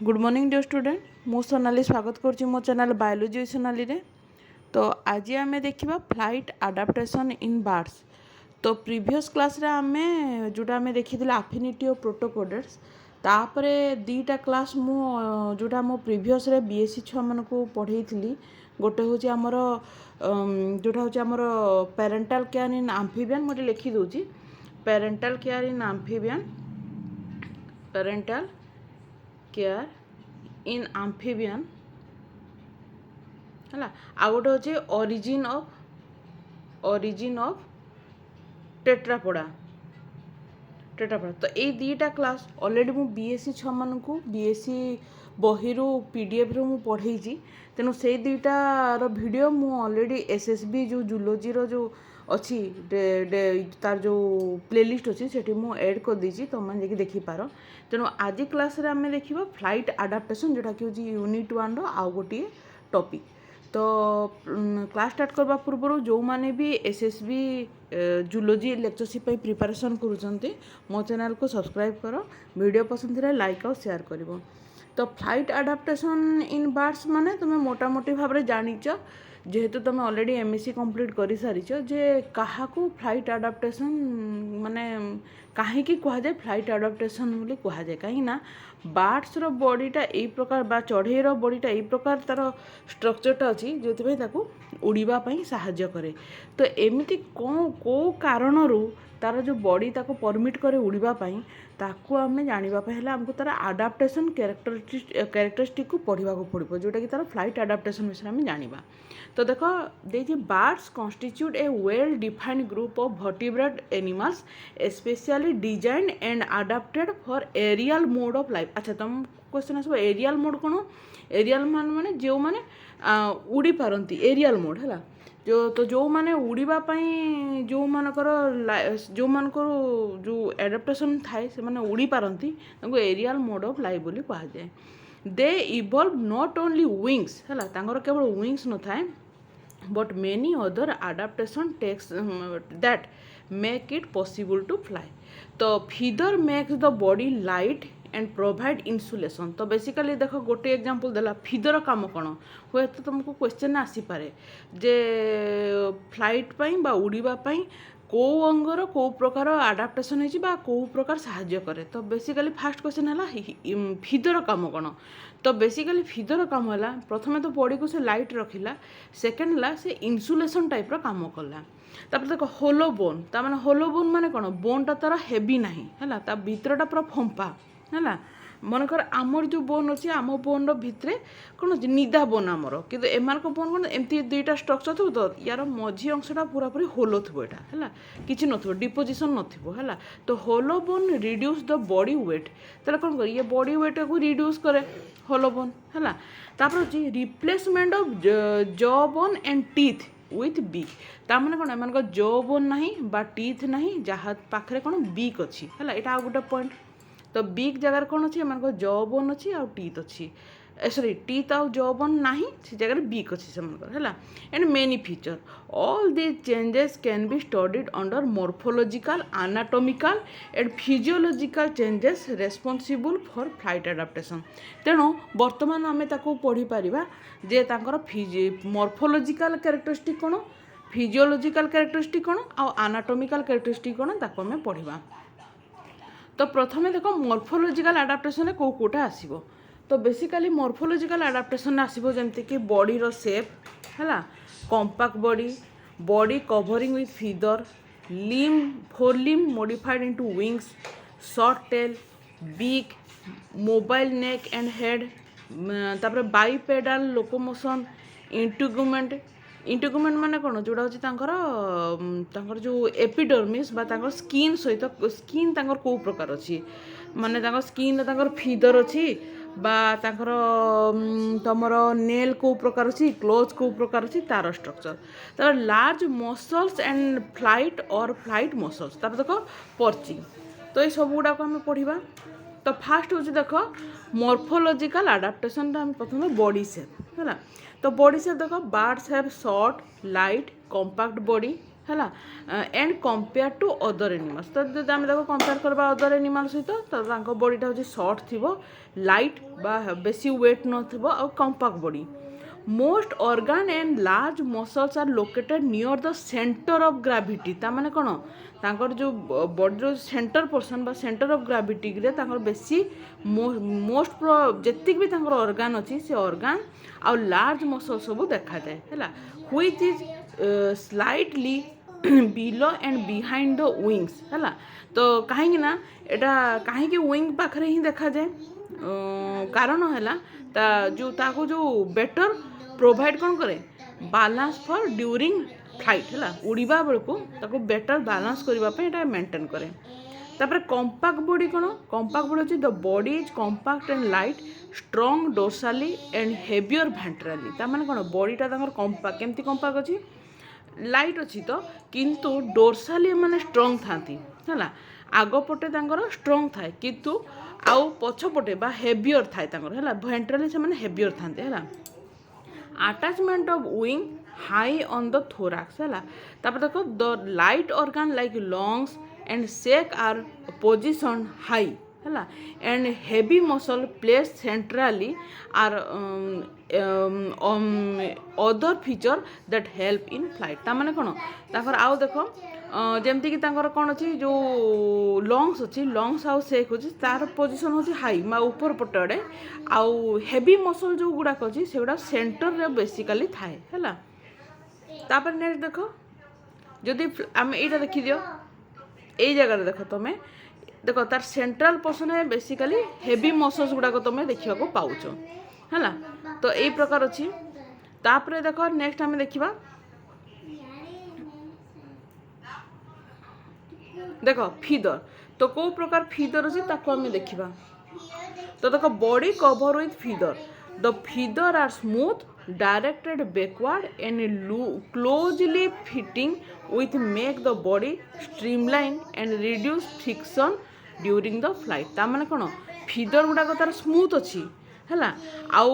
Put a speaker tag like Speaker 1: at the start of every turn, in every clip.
Speaker 1: Good morning dear student मु सोनाली स्वागत करुँच मो चैनल बायोलॉजी सोनाली रे। तो आज आम देखा फ्लाइट आडाप्टेशन इन बर्ड्स। तो प्रीवियस क्लास रे आम जोटा आम देखी एफिनिटी ऑफ प्रोटोकोडेट्स तापरे दीटा क्लास मु जोटा मो प्रीवियस रे बीएससी छुआ मानकु पढ़ाई थी। गोटे हूँ आमर जोटा हूँ आमर पेरेंटाल केयर इन आम्फिबियन मुझे लिखी दूची पेरेंटाल केयर इन आम्फिबियन पेरेंटाल केयर इन आम्फिबियन है आ गोटे होचे ओरिजिन ऑफ टेट्रापोडा तो ये दीटा क्लास ऑलरेडी मु बीएससी छुआ मानकु बीएससी बही पीडीएफ रो मु पढ़ाई तेणु से दुईटार वीडियो मु ऑलरेडी एसएसबी जो जूलोजी रो जो अच्छी तार जो प्लेलिस्ट अच्छी से ऐड कर देती तुम मैंने देखी पार। तेणु आज क्लास रे आम देखा फ्लाइट आडाप्टेशन जोटा कि यूनिट 1 आउ गोटे टॉपिक। तो क्लास स्टार्ट करबा पूर्व जो माने भी एसएसबी जूलोजी लेक्चरशिप प्रिपरेशन करुँच मो चैनल को सब्सक्राइब कर वीडियो पसंद है लाइक और शेयर कर। तो फ्लाइट आडाप्टेशन इन बर्ड्स माने तुम मोटामोटी भाव में जानिच जेहेतु तुम ऑलरेडी एमएससी कंप्लीट कर सारी जे क्या फ्लाइट आडाप्टेशन माने कहीं कह जाए फ्लाइट आडाप्टेशन बोली कह जाए कहीं बर्ड्स रो बॉडीटा यही प्रकार बा चढ़ेईर बॉडीटा यही प्रकार तार स्ट्रक्चरटा अच्छी जो उड़ीबा पई साहाय्य करे। तो एमती को कारणरू तार जो बॉडी ताको परमिट करे उड़ीबा पई ताको आमे जानिबा पहला हमको तार आडाप्टेशन कैरेक्टरिस्टिक को पढ़ा पड़ो जोटा कि तार फ्लाइट आडाप्टेशन विषय में जानिबा। तो देखो देखिए birds constitute a well defined group of vertebrate animals specially designed and adapted for aerial mode of life. अच्छा तुम क्वेश्चन आसो एरियल मोड कौन? एरियल माने जो माने उड़ी पारती एरियल मोड है जो तो जो माने उड़ीबा पई जो मानकर जो एडाप्टेशन थाए से माने उड़ी पारती तांको एरियल मोड ऑफ लाइफ बोली कहा जाए। दे इवॉल्व नॉट ओनली विंग्स है तांकर केवल विंग्स न थाए but many other adaptation takes that make it possible to fly. तो feather makes the body light and provide insulation। तो बेसिकली देखो गोटे एग्जांपल देला feather काम कौन हुए तो तुमको क्वेश्चन आसी पारे जे फ्लाइट पाई बा उड़ीबा पाई को अंगर को प्रकार आडाप्टेशन होची बा को प्रकार साहाय्य करे। तो बेसिकली फास्ट क्वेश्चन है फिदर काम कौन? तो बेसिकली फिदर काम है प्रथम तो बॉडी को से लाइट रखिला सेकेंड है से इन्सुलेशन टाइप रो काम कला। तापर देखो होलो बोन ता माने होलो बोन माने कौन बोनटा तार हेवी नहीं है ता भीतरटा पूरा फंपा है मनकर आमर जो बोन अच्छे आम बोन भितर कौन अच्छे निदा बोन आमर कि एम बोन कौन एमती दुईटा स्ट्रक्चर थो तो यार मझी अंशटा पूरा पूरी होलो थो यहाँ है कि डिपोजिशन है। तो hollow bone reduce the body weight ताले कौन कर ये बॉडी वेट को रिड्यूस करे होलो बोन है। तापर अच्छे replacement of jaw bone and teeth with beak ता माने कौन एम जॉ बोन नहीं बा टीथ नहीं जहाँ पाखे कौन बीक अच्छी है यहाँ गोटे पॉइंट। तो बीक जगह कौन अच्छी एम जॉ बोन अच्छी आ टीथ अच्छी सॉरी टीथ आउ जॉ बोन नहीं से जगह बीक अच्छी से है and many feature all these changes can be studied under morphological anatomical and physiological changes responsible for flight adaptation. तेणु बर्तमान आम पढ़ी पारिबा जे तांकर मॉर्फोलॉजिकल कैरेक्टरिस्टिक कौन फिजियोलॉजिकल कैरेक्टरिस्टिक कौन आ एनाटॉमिकल कैरेक्टरिस्टिक कौन ताको आम पढ़िबा। तो प्रथमे देखो मॉर्फोलॉजिकल एडाप्टेशन को कोटा आसीबो। तो बेसिकली मॉर्फोलॉजिकल एडाप्टेशन आसीबो जेमति कि बॉडी रो शेप है compact body covering with feather four limb modified into wings short tail beak mobile neck and head तापर बाइपेडाल लोकोमोशन इंटुगुमेंट माने कौन जोड़ा होची तांकर जो एपिडर्मिस बा तांकर स्किन सहित स्किन तांकर को प्रकार अच्छी माने तांकर स्किन तांकर फीदर अच्छी बा तांकर तमर नेल को प्रकार अच्छी क्लोज को प्रकार अच्छी तार स्ट्रक्चर तापर large muscles and flight muscles तापर देखो पर्चिंग। तो ये सब गुड़ाक आम पढ़ा। तो फास्ट हूँ देख मॉर्फोलॉजिकल एडाप्टेशन आम प्रथम बॉडी शेप है। तो बॉडी शेप देख birds have short light compact body है and compare to other animals. तो जब आम देखो कंपेयर करवा अदर एनिमल सहित तो बॉडीटा हूँ शॉर्ट थी, लाइट बा बेसी वेट नथिबो और compact body. Most organ and large muscles are located near the centre of gravity. तामाने कौन तांकर जो बॉडी रो सेंटर पोर्शन बा सेंटर ऑफ ग्रेविटी रे तांकर बेसी मोस्ट जेति भी तांकर ऑर्गन अछि से ऑर्गन आ लार्ज मसल सब देखा जाए है, which is slightly below and behind the wings है। तो कहीं ना एटा कहीं विंग पाखरे ही देखा जाए, कारण है जो ताको जो बेटर प्रोवाइड कौन करे बालांस फॉर ड्यूरिंग फ्लाइट है, उड़ीबा बेलू ताको बेटर बालांस करने मेंटेन करे। तापर कंपैक्ट बॉडी कौन, कंपैक्ट बॉडी होची the body is compact and light strong dorsally and heavier ventrally. तार माने कौन बॉडीटा तांकर कंपैक्ट केमती कंपैक्ट अछि लाइट अच्छी तो किंतु डोर्साली माने स्ट्रॉन्ग थांती है, आगपटे तांकर स्ट्रॉन्ग थाए किंतु आउ पछपटे बा हेवियर थाए तांकर है, वेंट्राली से माने हेवियर थांते है। Attachment of wing high on the thorax है। तापर देखो the light organ like lungs and sac are position high है, and heavy muscle place centrally are other feature that help in flight. ता माने कौन ताकर आउ देखो जमती कि तांकर कौन अच्छी जो लंग्स अच्छी लंग्स आउ सेक अच्छी तार पोजिशन होची हाई मा ऊपर पटे आउ हेवी मसल जो गुड़ाक अच्छी से गुड़ा सेंटर रे बेसिकली थाए है। तापर नेक्स्ट देखो जदि आम यहाँ देखी दियो यही जगह देख तुम देख तार सेंट्रल पोर्शन है बेसिकली हेवी मसल्स गुड़ाक तुम देखा पाउच है। तो यही प्रकार अच्छी तापर देख नेक्स्ट आम देखा देख फीदर। तो कौ प्रकार फीदर अच्छी ताको आम देखा। तो देख body cover with feather, the feather are smooth directed backward and closely fitting which make the body streamline and reduce friction during the flight। ता माने कोन फीदर गुडाक तार स्मूथ अच्छी है, आउ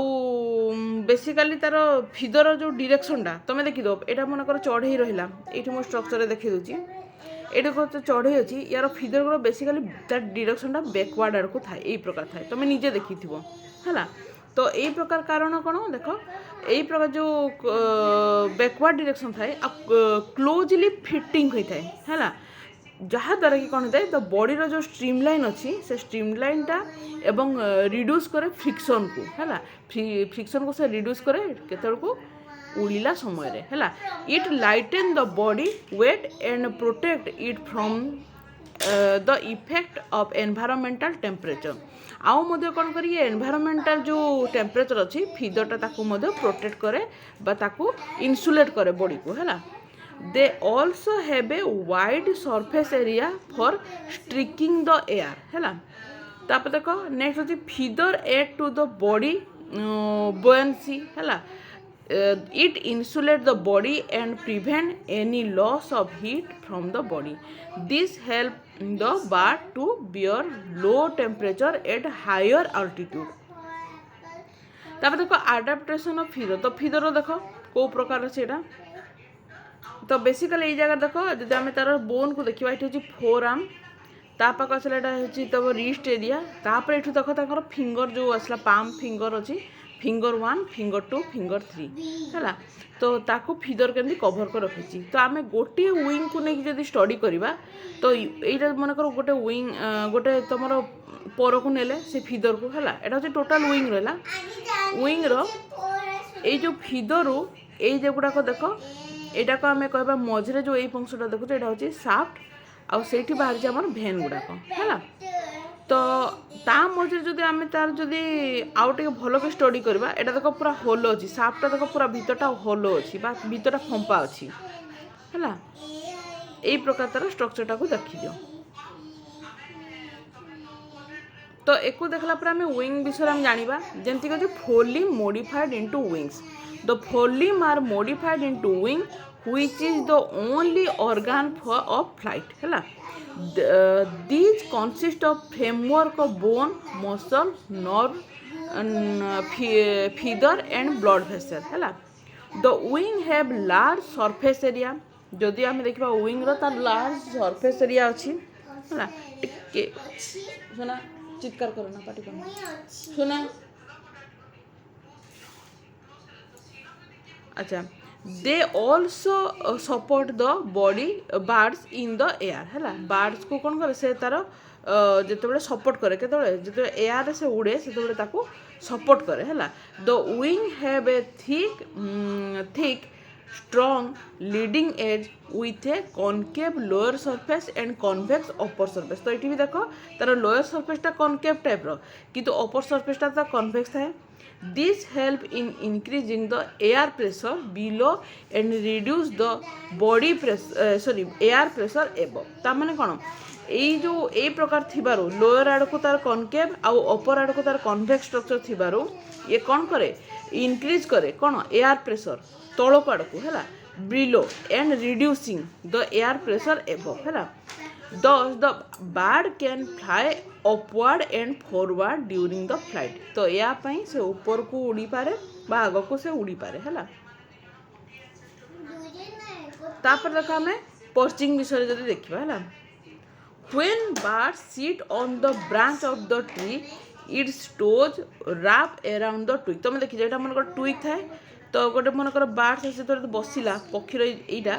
Speaker 1: बेसिकली तार फीदर जो डायरेक्शन टा तुम देखी दो एटा मन कर चढ़ई रहिला एठी मो स्ट्रक्चर देखि दोची एटा को चढ़ई अछि यार फीदर गुडा बेसिकली तार डायरेक्शन टा बैकवर्ड आड़ को थाए एई प्रकार थाए तुम निजे देखिथिबो है। तो यही प्रकार कारण कौन देख यही प्रकार जो बैकवर्ड डायरेक्शन थाए क्लोजली फिटिंग होता है, जहाँद्वारा कि कौन होता है तो बॉडी रो जो स्ट्रीमलाइन अच्छी से स्ट्रीमलाइन टा एवं रिड्यूस करे फ्रिक्शन को है, फ्रिक्शन को से रिड्यूस करे केतल को उड़िला समय है। It lighten the body weight and protect it from the effect of environmental temperature. आउ मध्य कौन करिए एनवायरमेंटल जो टेम्परेचर अच्छी फीदरटा ताकू मध्य प्रोटेक्ट करे बा ताकू इन्सुलेट करे बॉडी को है। They also have a wide surface area for striking the air है। तापर देख नेक्स्ट अच्छी feather aid to the body buoyancy है, it insulate the body and prevent any loss of heat from the body. This help the bird to bear low temperature at higher altitude. तापर देखो adaptation of feather। तो feather देखो को प्रकार से एटा तो basically ये जगह देखो जदि आम तार बोन को देखा ये हूँ फोर आर्म ता पाक आसला एटा हूँ तब रिस्ट एरिया तापर ये देख ताकर फिंगर जो आसला पाम फिंगर अच्छी फिंगर 1 फिंगर 2 फिंगर 3 है। तो ताको फीदर केमती कभर कर रखी। तो आम गोटे विंग को लेकिन जब स्टडी करवा तो यहाँ मनकर गोटे विंग गोटे तुम पर को नेले से फीदर को है यहाँ हूँ टोटाल विंग रहा विंग रो जो फीदर ये गुड़ाक देख यहाँ को आम कह मझे जो यही अंशटा देखो यहाँ हूँ साफ्ट आउ से बाहर आम भेन गुड़ाक है। तो ता मझे जदि आम तार जदि आउ टे भल के स्टडी करवा एटा देख पूरा होल अच्छी साफ्टा देख पूरा भीतरटा होल अच्छी बा भीतरटा फंपा अच्छी है। यही प्रकार तार स्ट्रक्चरटा को देखी दियो। तो एको देखला पर आम विंग विषय आम जानिबा जेमती कि forelimb modified into wings. The forelimb are modified into wing which is the only organ for of flight है। These consist of framework of bone, muscle, nerve, feather and blood vessel है। The wing have large surface area, जदि आम देखा wing तार large surface area अच्छी है टिके सुना चित्कार करना पाटी करना सुना अच्छा they also support the body birds in the air है बार्ड्स को कौन करे से तार जिते सपोर्ट करे के एयर से उड़े से सपोर्ट करे है the wing have a thick strong leading edge with a concave lower surface and convex upper surface तो ये भी देखो तार लोअर सरफेस टा कॉनकेव टाइप रो किंतु अपर सरफेस टा तो कन्वेक्स थाए this help in increasing the air pressure below and reduce the body pressure air pressure above ता माने कोन एई जो ए प्रकार थिबारो लोअर आड़ को तार कॉनकेव आउ अपर आड़ को तार कन्वेक्स स्ट्रक्चर थिबारो ये कौन करे इंक्रीज करे कौन एयर प्रेशर तलक आड़ को है below and reducing the air pressure above है thus the bird can fly upward and forward during the flight तो या पई से ऊपर को उड़ी पारे बा आग को से उड़ी पारे है तापर देखा हमें पर्चिंग विषय जदि देखिबा है when birds sit on the branch of the tree its toes wrap around the twig तुम देखि जेटा मन को ट्विग थाए तो गोटे मन कर बार्ड से तो बसिला पक्षीर एटा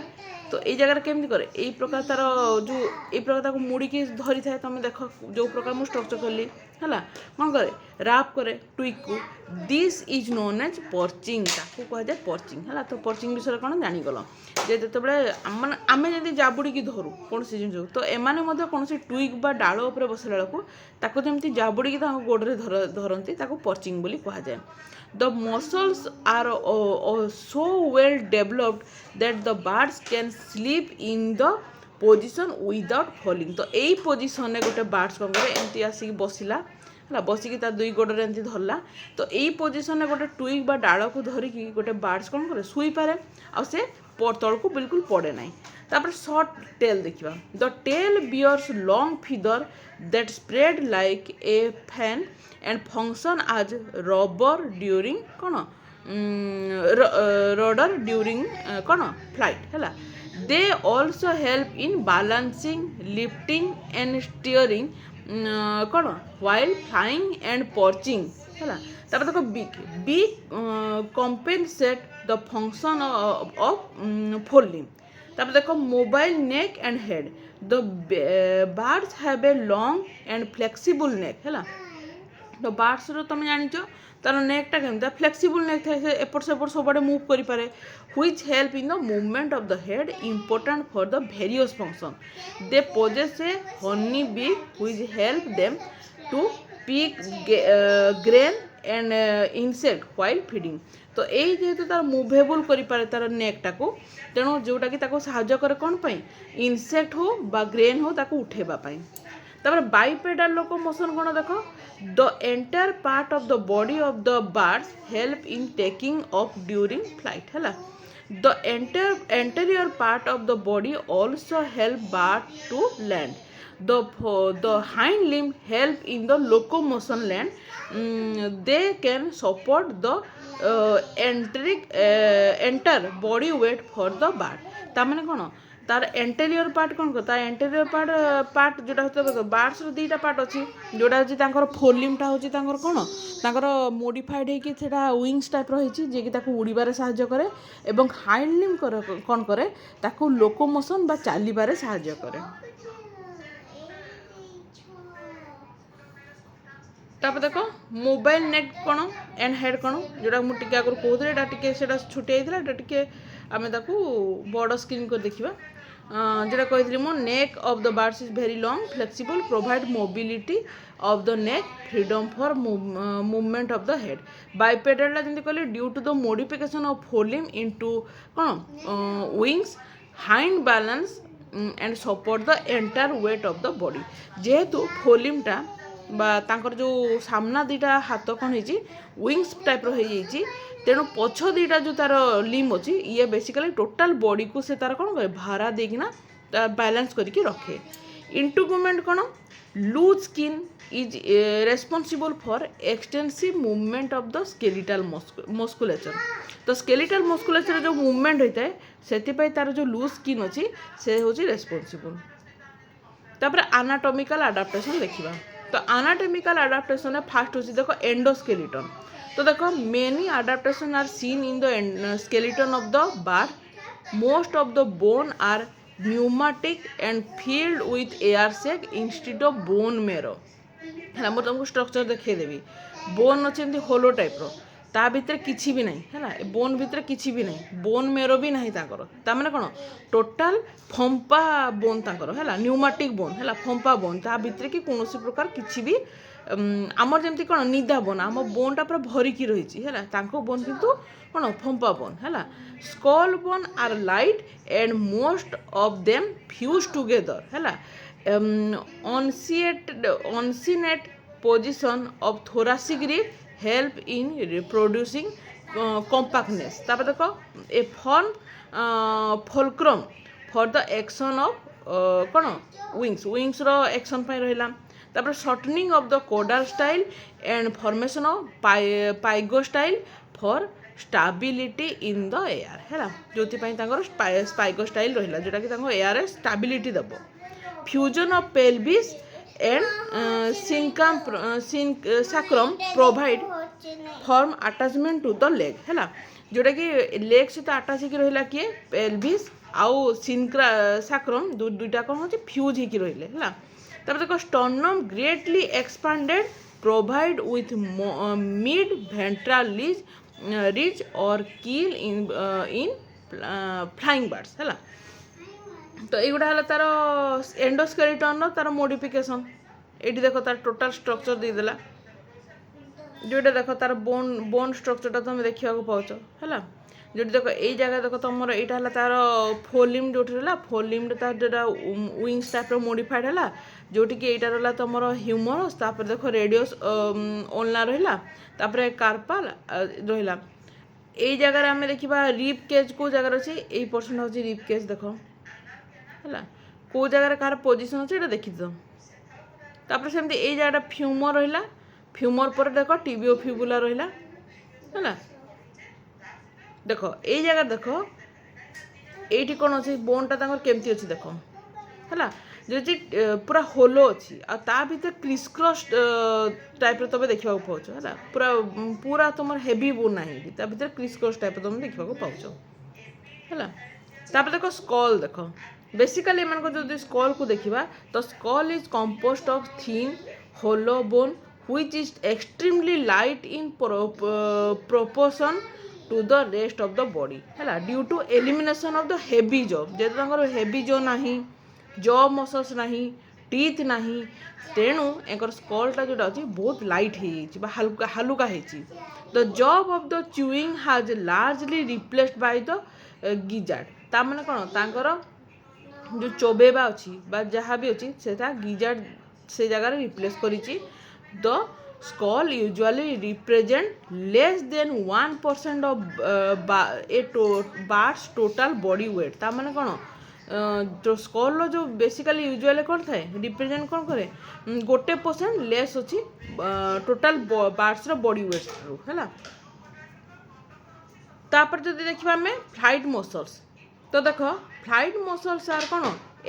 Speaker 1: तो ये जगह केमती करे यही प्रकार तार जो ये प्रकार मुड़ी की धरी थाए तुम देख जो प्रकार मुझे स्ट्रक्चर कली है कौन करे रैप करे ट्विग को this is known as perching ताकू कह जाए पर्चिंग है तो पर्चिंग विषय कौन जानीगल जे जो आम जब जाबुड़ी की धरू कौन सी जिन तो एमाने कौन ट्विग बा डाल उपर बसला बेलू जमी जाबुड़ी गोड़े धरती पर्चिंग बोली कह जाए The muscles are so well developed that the birds can sleep in the position without falling. तो यही पोजिशन में गोटे बार्ड्स कौन करे एमती आसिक बसिला है बसिकी तार दुई गोड़े एमती धरला तो यही पोजिशन में गोटे ट्विग बा डाल को धरिकी गोटे बार्ड्स कौन करे शुई पारे आ से तल को बिल्कुल पड़े ना तापर शॉर्ट टेल देखिबा the tail bears long feather that spread like a fan and function as rubber during कौन rudder during कौन flight है they also help in balancing lifting and steering कौन while flying and perching है तापर देखो beak compensate the function of folding तापर देखो mobile neck and head the birds have a long and flexible neck है तो birds तुम जान तार नेकटा केमता फ्लेक्सिबल नेक थाए एपट सेपट सब मुव करें which help in the movement of the head important for the various function they possess a horny beak which help them to pick grain and insect while feeding तो यही जेहेतु तार मुवेबल करें तार नेकटा को तेणु जोटा कि साहाय्य करे कौन पाई इनसेक्ट हो बा ग्रेन हो ताको उठेबापाई तापर बाइपेडाल लोकोमोशन कौन देख the entire part of the body of the birds help in taking off during flight है the anterior part of the body also help bird to land the hind limb help in the locomotion land they can support the enter body weight for the bird ता माने कौन तार anterior part कौन कर anterior part जोटा होता birds दीटा part अच्छी जोटा हूँ फोलिमटा हूँ कौन मोडिफाइड होता विंग्स टाइप रही जी उड़ारे साहाय्य करे एवं हाइंड लिम्ब कौन करे लोकोमोशन बा चलबारे साहाय्य करे तापर देख मोबाइल नेक कौन एंड हेड कौन जोटा मुझे आगे कहते छुटे आम बड़ स्क्रीन कर देखा जोटा कही मो neck of the birds is very long flexible provide mobility of the neck freedom for movement of the head bipedal जमी कहले due to the modification of forelimb into कौन wings hind balance and support the entire weight of the body जेहेतु फोलिमटा तांकर जो सामना दीटा हाथ कौन हो विंग्स टाइप रही तेणु पछ दीटा जो तार लिम अच्छी ये बेसिकली टोटाल बॉडी को से तार कौन करे भारा देकिना बैलेंस करके रखे इंटुगमेंट कौन loose skin is responsible for extensive movement of the skeletal musculature तो स्केलेटल मस्कुलेचर जो मूवमेंट होता है से तार जो लूज स्किन अच्छी से हूँ रेस्पॉन्सिबल तापर एनाटॉमिकल अडाप्टेशन देखिबा तो एनाटॉमिकल अडाप्टेशन फास्ट होची देखो एंडोस्केलेटन तो देखो many adaptation are seen in the skeleton of the bird most of the bone are pneumatic and filled with air sac instead of bone marrow है मुझे तुमको structure देखेदेवी bone अच्छे एमती होलो type रो ता भितर किछि भी नहीं है बोन भितर किछि भी नहीं बोन मेरो भी नहीं ता माने कौन टोटाल फंपा बोन ताकर है न्यूमेटिक बोन है फंपा बोन ता भितर कि कौन प्रकार किछि भी आमर जमती कौन निदा बोन आम बोनटा पूरा भरिकी रही है बोन किंतु कौन फंपा बोन है skull bone are light and most of them fuse together है uncinate position of thoracic rib help in reproducing compactness तापर देखो a form fulcrum for the action of कौन wings रो action पाई रहिला तापर shortening of the caudal style and formation of pygostyle for stability in the air है जोति पाई तांकर pygostyle रहिला जोटा कि तांको एयर रे स्टेबिलिटी दबो fusion of pelvis and sacrum provide form attachment to the leg है जोटा कि लेग सहित आटाच होकर रहा किए पेल्विस आउ सैक्रम दुईटा कौन हो फ्यूज होकर रहिले है तब देखो sternum greatly expanded provide with mid ventral ridge और कील इन फ्लाइंग बर्ड्स है तो युवा है तार एंडोस्केलेटन तार मोडिफिकेशन ये देख तार टोटाल स्ट्रक्चर देदेला जोटा देख तार बोन स्ट्रक्चरटा तुम देखा पाच है जो देख ये जगह देख तुम यहाँ है तार फोलिम जो रहा फोलिम तार जो विंग्स टाइप मोडिफाइड है जोटि कि यहाँ रहा तुम ह्यूमरस तापर देख रेडियस ओलना रहा कार्पाल रहा ये जगह आम देखा रिप केज को जगार अच्छे यही पर्सन हूँ रिप केज देख है कौ जगार कार पोजिशन अच्छे ये देखी तापर सेमती ये जगह फ्यूमर रहा फ्यूमर पर देख टिबियो फ्यूबुला रहा है देख ये जगह देख ये कौन अच्छे बोनटा केमती अच्छी देख है जो पूरा होलो अच्छी आ भीतर क्रिसक्रस टाइप तुम देखा पाच है पूरा पूरा तुम हेवी बोन ना भीतर क्रिसक्रस टाइप तुम देखा पाच है देख स्कल देख बेसिकली एम जो स्कल को देखा तो skull is composed of thin hollow bone which is extremely light in proportion to the rest of the body है due to elimination of the heavy jaw जेहेतु heavy jaw नहीं jaw muscles नहीं teeth नहीं तेणु एक स्कलटा जोटा अच्छी बहुत लाइट हो हालुका the job of the chewing has largely replaced by the gizzard ता माने कौन तांकर जो चोबेबा अच्छी जहाँ भी अच्छी से गिजार्ड से जगह रिप्लेस करी The skull usually represent less than 1% of bird's total body weight ता माने कौन जो स्कल रो जो बेसिकली यूजुअली कौन थाए रिप्रेजेंट कौन करे 1% लेस अच्छी टोटाल बार्ड्स रो बॉडी वेट रू है तापर जो देखा आम फ्लाइट मसल्स तो देख फ्लाइट मसल्स आर कौन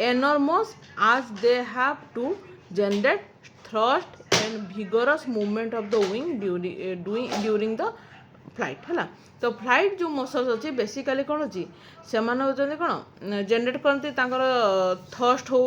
Speaker 1: enormous as they have to generate thrust and vigorous movement of the wing during the flight है तो फ्लाइट जो मसल्स अच्छी बेसिकली कौन अच्छी से कौन जेनेट करती थर्स्ट हो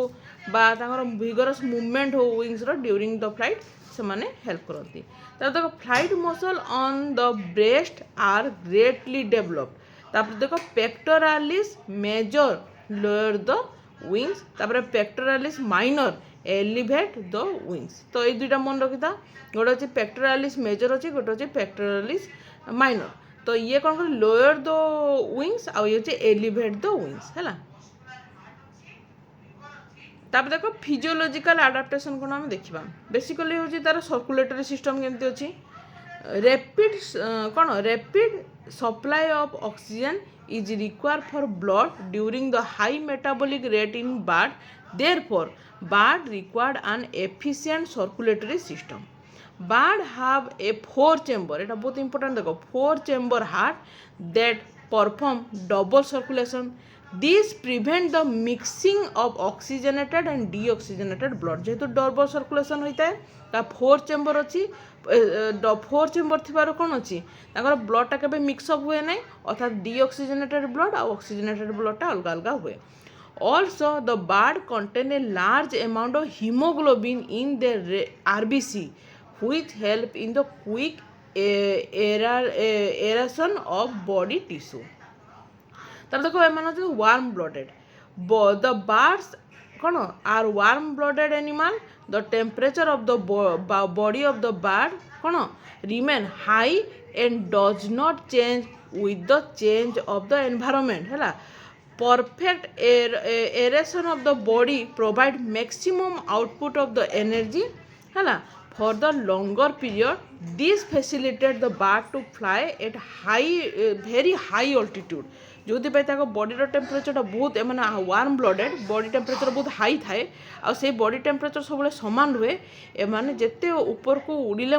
Speaker 1: भिगरस मूवमेंट हो विंग्स ड्यूरिंग द फ्लाइट से हेल्प करती देखो flight muscle on the breast are greatly developed देखो pectoralis major lower the wings pectoralis minor elevate the wings तो ये दुईटा मन रखी था गोटे अच्छे पेक्टोरालिस मेजर अच्छी गोटे अच्छे पेक्टोरालिस माइनर तो ये कौन कर लोअर द विंग्स आ ये अच्छे एलिवेट द विंग्स है तापर देखो फिजियोलॉजिकल अडाप्टेशन कौन आम देखा बेसिकली हूँ तार सर्कुलेटरी सिस्टम केमती अच्छी रैपिड कौन rapid supply of oxygen is required for blood during the high metabolic rate in bird. Therefore, bird required an efficient circulatory system. Bird have a 4-chamber, এটা बहुत important देखो, 4-chamber heart that perform double circulation. This prevent the mixing of oxygenated and deoxygenated blood. जेहेतु double circulation होता है ता 4-chamber अच्छी 4-chamber थिबार कौन अच्छी ताकर ब्लडटा केबे मिक्सअप हुए नहीं अर्थात डीऑक्सीजनेटेड ब्लड और ऑक्सीजनेटेड ब्लडटा अलग अलग हुए. Also, the bird contain a large amount of hemoglobin in their RBC, which help in the quick aeration of body tissue. तब देखो एमान होते वार्म ब्लडेड. The birds कौन are warm blooded animal. The temperature of the body of the bird कौन remain high and does not change with the change of the environment. है perfect aeration of the body provide maximum output of the energy है for the longer period. This facilitate the bird to fly at high very high altitude. जो बॉडीर temperature बहुत मैंने warm blooded body temperature बहुत high थाए आ से body temperature सब सामान रुए एमाने जेते ऊपर को उड़िले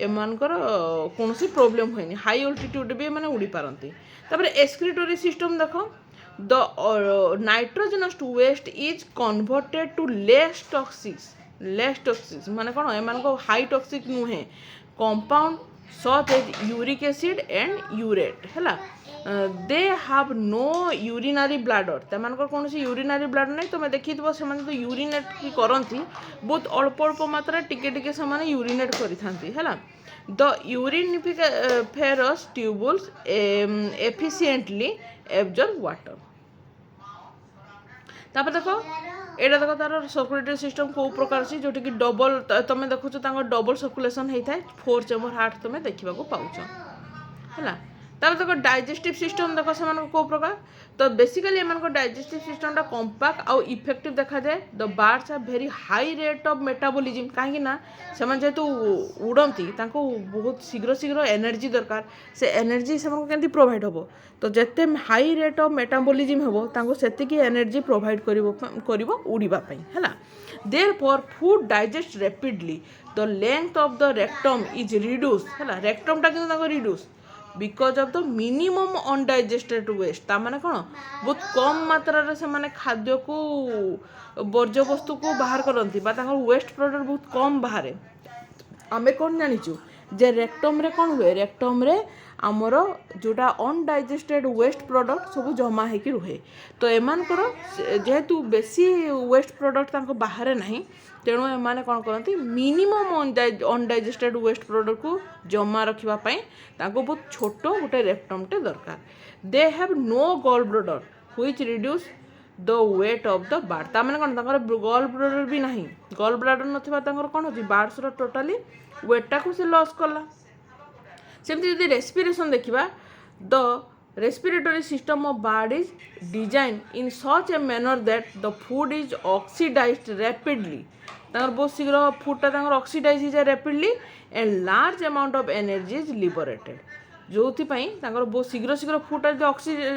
Speaker 1: एमानकर कौन प्रोब्लेम हुए हाई अल्टीट्यूड भी मैंने उड़ी पारती. तापर एक्सक्रीटरी सिस्टम देख the nitrogenous waste is converted to less toxic माने कौन एम हाई टॉक्सिक नुहे compound such as uric acid and urate है. दे हाव नो यूरिनारी ब्लाडर तेमानकर कौन यूरिनारी ब्लाडर नहीं तुम देखी से यूरिनेट करती बहुत अल्प अल्प मात्रा टिके से यूरिनेट करी है. The uriniferous tubules efficiently absorb water. तापर देखो एटा देखो तार सर्कुलेटरी सिस्टम कौ प्रकार अच्छी जोटि कि डबल तुम देखुच डबल सर्कुलेशन होता है 4-chamber हार्ट तुम देखा पाच है. तब देखो डाइजेस्टिव सिस्टम देख से कौ प्रकार तो बेसिकली एम डाइजेस्टिव सिस्टमटा कंपैक्ट आउ इफेक्टिव देखा जाए. The birds are very high rate of metabolism कहीं से जेहेतु उड़ती बहुत शीघ्र शीघ्र एनर्जी दरकार से एनर्जी से केमती प्रोवाइड हम तो जिते हाई रेट ऑफ मेटाबॉलिज्म हम से एनर्जी प्रोवाइड कर उड़ापी है. Therefore food digest rapidly. The length of the rectum is reduce है रेक्टमटा कि reduce because of the minimum undigested waste ताने कौन बहुत कम मात्रा से माने खाद्य को वर्ज्य वस्तु को बाहर करती वेस्ट प्रोडक्ट बहुत कम बाहर. आम कौन जाचु जे रेक्टम रे कौन हुए रेक्टम रे आमर जोटा अनडाइजेस्टेड वेस्ट प्रोडक्ट सब जमा होकर रुहे तो एमानकर जेहेतु बेसी वेस्ट प्रोडक्ट बाहर ना तेणु एमाने कौन करती मिनिमम अनडाइजेस्टेड वेस्ट प्रोडक्ट को जमा रखापी बहुत छोट गोटे रेक्टमटे दरकार. They have no gall bladder which reduce the weight of the bird ताने कौन गॉल ब्लैडर भी ना गॉल ब्लैडर नथिबा कौन होची बर्ड्स रो टोटाली वेटा को से लॉस कला. सेमती यदि रेस्पिरेशन देखा the respiratory system of bird is design in such a manner that the food is oxidized rapidly बहुत शीघ्र फूडटा ऑक्सीडाइज हो जाए rapidly and large amount of energy is liberated जो बहुत शीघ्र शीघ्र फूडटा जो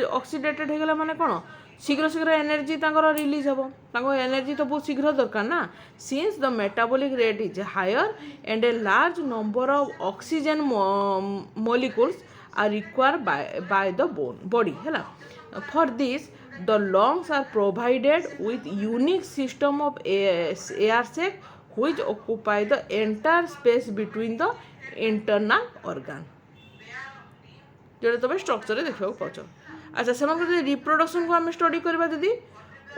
Speaker 1: ऑक्सीडेटेड हो गला माने कौन शीघ्र शीघ्र एनर्जी रिलीज हम एनर्जी तो बहुत शीघ्र दरकार ना since the metabolic rate is higher and a large number of oxygen molecules are required by the body है. For this the lungs are provided with unique system of air sac which occupy the entire space between the internal organ जो तुम structure देखा पाच. अच्छा से reproduction को आम study करवा जदि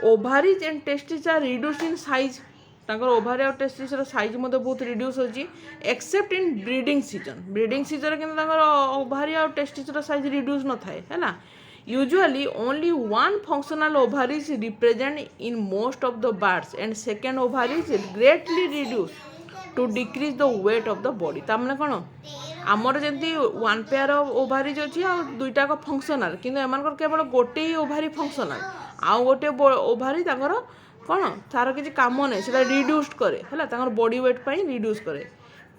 Speaker 1: ovaries and testis are reduce in size ovary और टेस्टिस साइज बहुत रिड्यूस होची एक्सेप्ट इन ब्रीडिंग सीजन कि ओभारी और टेस्टिस साइज रिड्यूस न थाए है. Usually only one functional ovaries represent in most of the birds and second ovaries greatly reduce to decrease the weight of the body तामने कौन आमर जमी one pair of ओभारीज अच्छी आ दुईटाक फंक्शनल किंतु एमानकर केवल गोटे ही ओभारी फंक्शनल आउ गोटे ओभारी कौन तार किसी काम नहीं से रिड्यूस करे है बॉडी वेट पर रिड्यूस करे.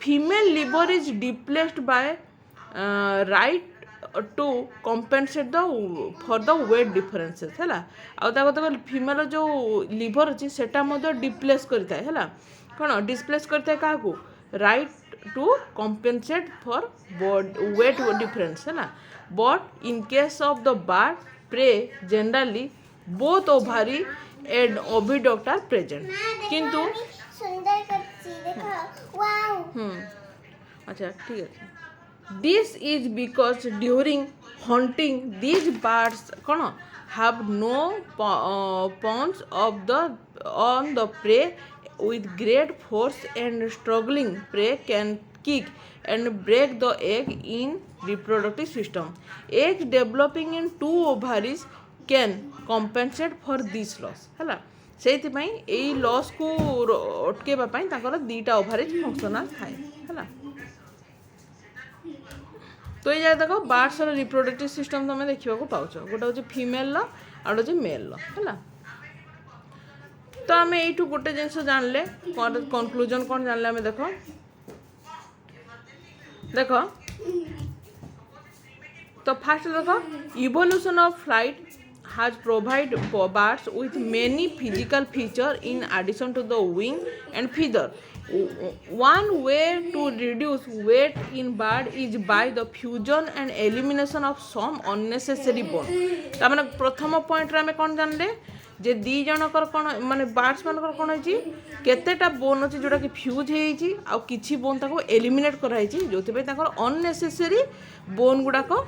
Speaker 1: Female liver is displaced by right to compensate the for the weight differences है आउ फीमेल जो लिवर अच्छी सेटा डिप्लेस करता है कौन डिस्प्लेस करता है क्या right to compensate for weight difference है but in case of the bird prey generally both ovary and oviduct are present किंतु अच्छा ठीक है This is because during hunting these birds have no pawns of on the prey with great force and struggling prey can kick and break the egg in reproductive system. Eggs developing in two ovaries can compensate for this loss. है ସେଇଥିପାଇଁ ଏଇ loss କୁ ଅଟକେଇବା ପାଇଁ ତାଙ୍କର ଦୁଇଟା ଓଭାରିଜ୍ functional ଥାଏ ହେଲା तो ये देख बार्ड्स रिप्रोडक्टिव सिस्टम तुम देखा पाच गोटे हूँ फीमेल आउ गोटे मेल है तो आम यू गोटे जिन जानले कनक्लूजन कौन जानले आम देख देख तो फास्ट देख evolution of flight has provide birds with many physical feature in addition to the wing and feather. One way to reduce weight in bird is by the fusion and elimination of some unnecessary bone. ता माने प्रथम point रे हमें कोन जानले जे दी जनकर कोन माने birds मानकर कोन होची केतेटा bone अछि जोटा कि फ्यूज हेची आ किछि बोन ताको एलिमिनेट कराइची जोति पे ताकर अननेसेसरी बोन गुडा को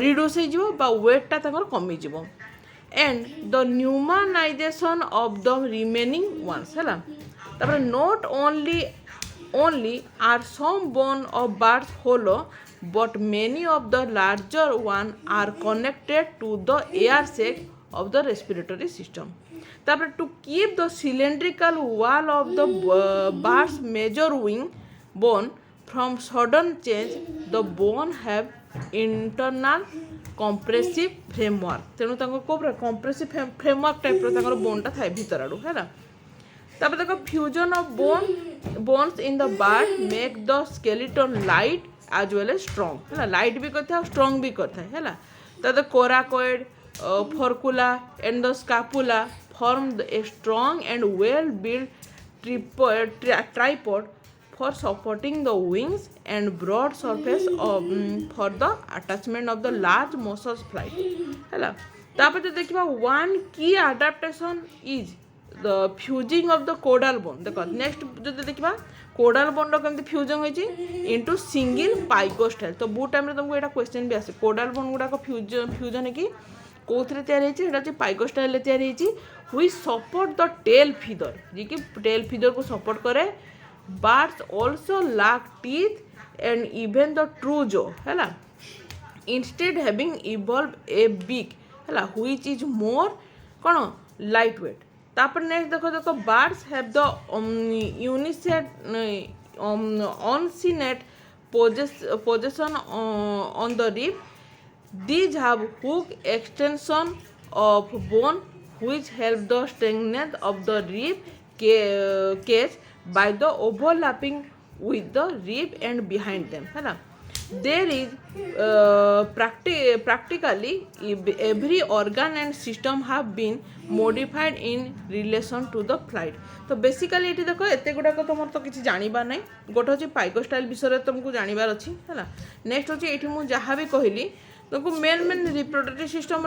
Speaker 1: रिड्यूस हे जिवो बा वेट ता ताकर कमी जिवो and the humanization of the remaining ones है तापर not only are some bone of birds hollow but many of the larger one are connected to the air sac of the respiratory system तापर to keep the cylindrical wall of the bird's major wing bone from sudden change the bone have internal compressive framework तेणु compressive framework type रो बोनटा थाए भीतर आड़ू है तापर देखो fusion of bones in the bird make the skeleton light as well as strong है light भी करता है और स्ट्रॉन्ग भी करता है तो coracoid furcula and the scapula form a strong and well built tripod for supporting the wings and broad surface for the attachment of the large muscles flight है तापर जो देखिबा one key adaptation is the fusing of the caudal bone देखो next जो देखिबा caudal bone रो केमती fusion होइची into single पाइकोस्टाइल तो बू टाइम रे तुमको एटा क्वेश्चन भी आसे caudal bone गुडा को फ्यूजन है कि कोथरे तयार हेची एटा जे पाइकोस्टाइल ले तयार हेची which support the tail feather जे कि टेल फीदर को सपोर्ट करे birds also lack teeth and even the true jaw है instead having evolved a beak है which is more कौन lightweight तापर नेक्स्ट देखो birds have the uncinate position on the rib these have hook extension of bone which help the strength of the rib cage by the overlapping with the rib and behind them है there is practically every organ and system have been modified in relation to the flight तो basically ये देखो एत गुड़ाक तुम तो किसी जानवर ना गोटे हूँ पाइकोस्टाइल विषय तुमको जानवर अच्छी है नेक्स्ट हूँ ये मुझे जहाँ भी कहली तुमको मेन रिप्रोडक्टिव सिस्टम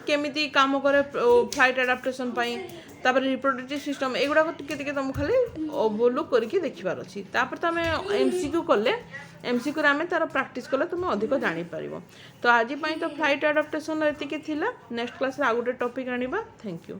Speaker 1: केमी काम करे फ्लाइट एडाप्टेशन तापर रिप्रोडक्टिव सिस्टम एगुड़ा टिके तुम खाली ओवरलुक करके देखिबार अच्छी तापर तुम एमसीक्यू कले एमसीक्यू आम तार प्रैक्टिस कले तुम अधिक जापर तो आज तो फ्लाइट एडाप्टेशन एतिक थिला नेक्स्ट क्लास आउ गोटे टॉपिक आनिबा थैंक यू।